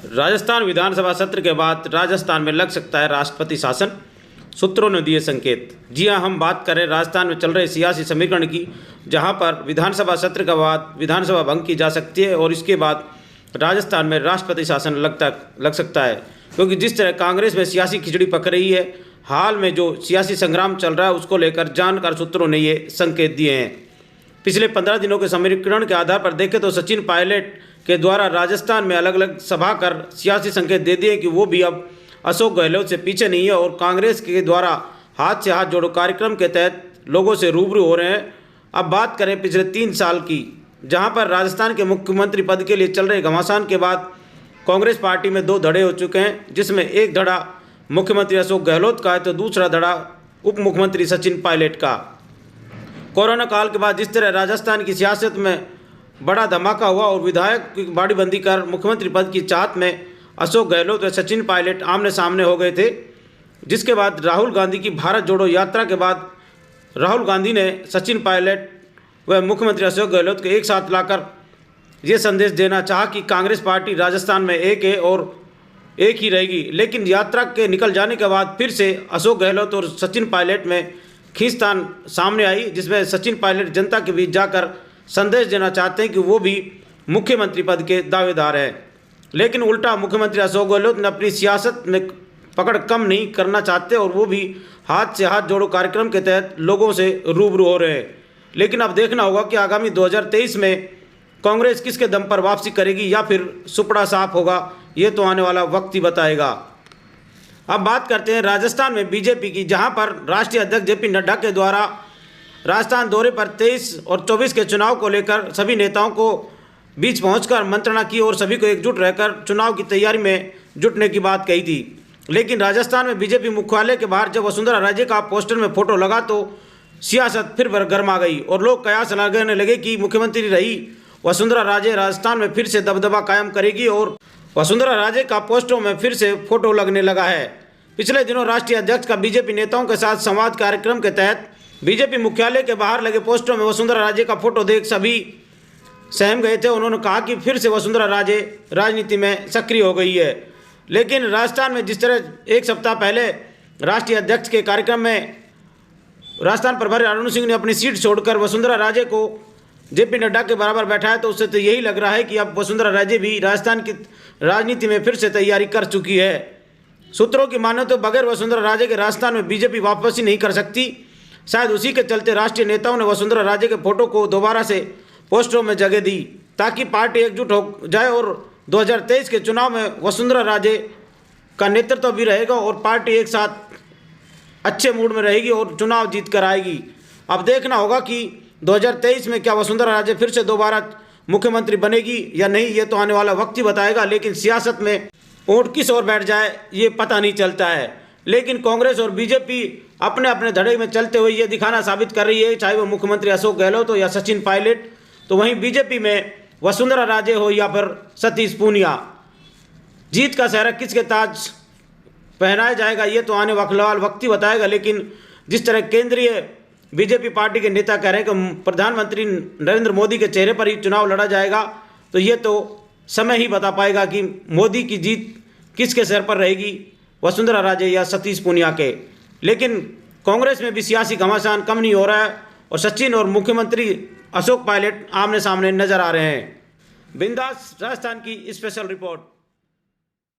राजस्थान विधानसभा सत्र के बाद राजस्थान में लग सकता है राष्ट्रपति शासन, सूत्रों ने दिए संकेत। जी हां, हम बात करें राजस्थान में चल रहे सियासी समीकरण की, जहां पर विधानसभा सत्र के बाद विधानसभा भंग की जा सकती है और इसके बाद राजस्थान में राष्ट्रपति शासन लग सकता है, क्योंकि जिस तरह कांग्रेस में सियासी खिचड़ी पक रही है, हाल में जो सियासी संग्राम चल रहा है उसको लेकर जानकार सूत्रों ने ये संकेत दिए हैं। पिछले 15 दिनों के समीकरण के आधार पर देखें तो सचिन पायलट के द्वारा राजस्थान में अलग अलग सभा कर सियासी संकेत दे दिए कि वो भी अब अशोक गहलोत से पीछे नहीं है और कांग्रेस के द्वारा हाथ से हाथ जोड़ो कार्यक्रम के तहत लोगों से रूबरू हो रहे हैं। अब बात करें पिछले 3 साल की, जहां पर राजस्थान के मुख्यमंत्री पद के लिए चल रहे घमासान के बाद कांग्रेस पार्टी में 2 धड़े हो चुके हैं, जिसमें एक धड़ा मुख्यमंत्री अशोक गहलोत का है तो दूसरा धड़ा उप मुख्यमंत्री सचिन पायलट का। कोरोना काल के बाद जिस तरह राजस्थान की सियासत में बड़ा धमाका हुआ और विधायक की बाड़ीबंदी कर मुख्यमंत्री पद की चाहत में अशोक गहलोत व सचिन पायलट आमने सामने हो गए थे, जिसके बाद राहुल गांधी की भारत जोड़ो यात्रा के बाद राहुल गांधी ने सचिन पायलट व मुख्यमंत्री अशोक गहलोत को एक साथ लाकर ये संदेश देना चाहा कि कांग्रेस पार्टी राजस्थान में एक है और एक ही रहेगी। लेकिन यात्रा के निकल जाने के बाद फिर से अशोक गहलोत और सचिन पायलट में खींचतान सामने आई, जिसमें सचिन पायलट जनता के बीच जाकर संदेश देना चाहते हैं कि वो भी मुख्यमंत्री पद के दावेदार हैं, लेकिन उल्टा मुख्यमंत्री अशोक गहलोत ने अपनी सियासत में पकड़ कम नहीं करना चाहते और वो भी हाथ से हाथ जोड़ो कार्यक्रम के तहत लोगों से रूबरू हो रहे हैं। लेकिन अब देखना होगा कि आगामी 2023 में कांग्रेस किसके दम पर वापसी करेगी या फिर सुपड़ा साफ होगा, ये तो आने वाला वक्त ही बताएगा। अब बात करते हैं राजस्थान में बीजेपी की, जहां पर राष्ट्रीय अध्यक्ष जेपी नड्डा के द्वारा राजस्थान दौरे पर 23 और 24 के चुनाव को लेकर सभी नेताओं को बीच पहुंचकर मंत्रणा की और सभी को एकजुट रहकर चुनाव की तैयारी में जुटने की बात कही थी। लेकिन राजस्थान में बीजेपी मुख्यालय के बाहर जब वसुंधरा राजे का पोस्टर में फोटो लगा तो सियासत फिर गर्मा गई और लोग कयास लगाने लगे कि मुख्यमंत्री रही वसुंधरा राजे राजस्थान में फिर से दबदबा कायम करेगी और वसुंधरा राजे का पोस्टरों में फिर से फोटो लगने लगा है। पिछले दिनों राष्ट्रीय अध्यक्ष का बीजेपी नेताओं के साथ संवाद कार्यक्रम के तहत बीजेपी मुख्यालय के बाहर लगे पोस्टरों में वसुंधरा राजे का फोटो देख सभी सहम गए थे। उन्होंने कहा कि फिर से वसुंधरा राजे राजनीति में सक्रिय हो गई है। लेकिन राजस्थान में जिस तरह एक सप्ताह पहले राष्ट्रीय अध्यक्ष के कार्यक्रम में राजस्थान प्रभारी अरुण सिंह ने अपनी सीट छोड़कर वसुंधरा राजे को जेपी नड्डा के बराबर बैठाया, तो उससे तो यही लग रहा है कि अब वसुंधरा राजे भी राजस्थान की राजनीति में फिर से तैयारी कर चुकी है। सूत्रों की माने तो बगैर वसुंधरा राजे के राजस्थान में बीजेपी वापसी नहीं कर सकती। शायद उसी के चलते राष्ट्रीय नेताओं ने वसुंधरा राजे के फोटो को दोबारा से पोस्टरों में जगह दी, ताकि पार्टी एकजुट हो जाए और 2023 के चुनाव में वसुंधरा राजे का नेतृत्व भी रहेगा और पार्टी एक साथ अच्छे मूड में रहेगी और चुनाव जीत कर आएगी। अब देखना होगा कि 2023 में क्या वसुंधरा राजे फिर से दोबारा मुख्यमंत्री बनेगी या नहीं, ये तो आने वाला वक्त ही बताएगा। लेकिन सियासत में वोट किस ओर बैठ जाए ये पता नहीं चलता है। लेकिन कांग्रेस और बीजेपी अपने अपने धड़े में चलते हुए ये दिखाना साबित कर रही है, चाहे वो मुख्यमंत्री अशोक गहलोत हो या सचिन पायलट, तो वहीं बीजेपी में वसुंधरा राजे हो या फिर सतीश पूनिया, जीत का सेहरा किसके ताज पहनाया जाएगा ये तो आने वाला वक्त ही बताएगा। लेकिन जिस तरह केंद्रीय बीजेपी पार्टी के नेता कह रहे हैं कि प्रधानमंत्री नरेंद्र मोदी के चेहरे पर ही चुनाव लड़ा जाएगा, तो ये तो समय ही बता पाएगा कि मोदी की जीत किसके सिर पर रहेगी, वसुंधरा राजे या सतीश पूनिया के। लेकिन कांग्रेस में भी सियासी घमासान कम नहीं हो रहा है और सचिन और मुख्यमंत्री अशोक पायलट आमने सामने नजर आ रहे हैं। बिंदास राजस्थान की स्पेशल रिपोर्ट।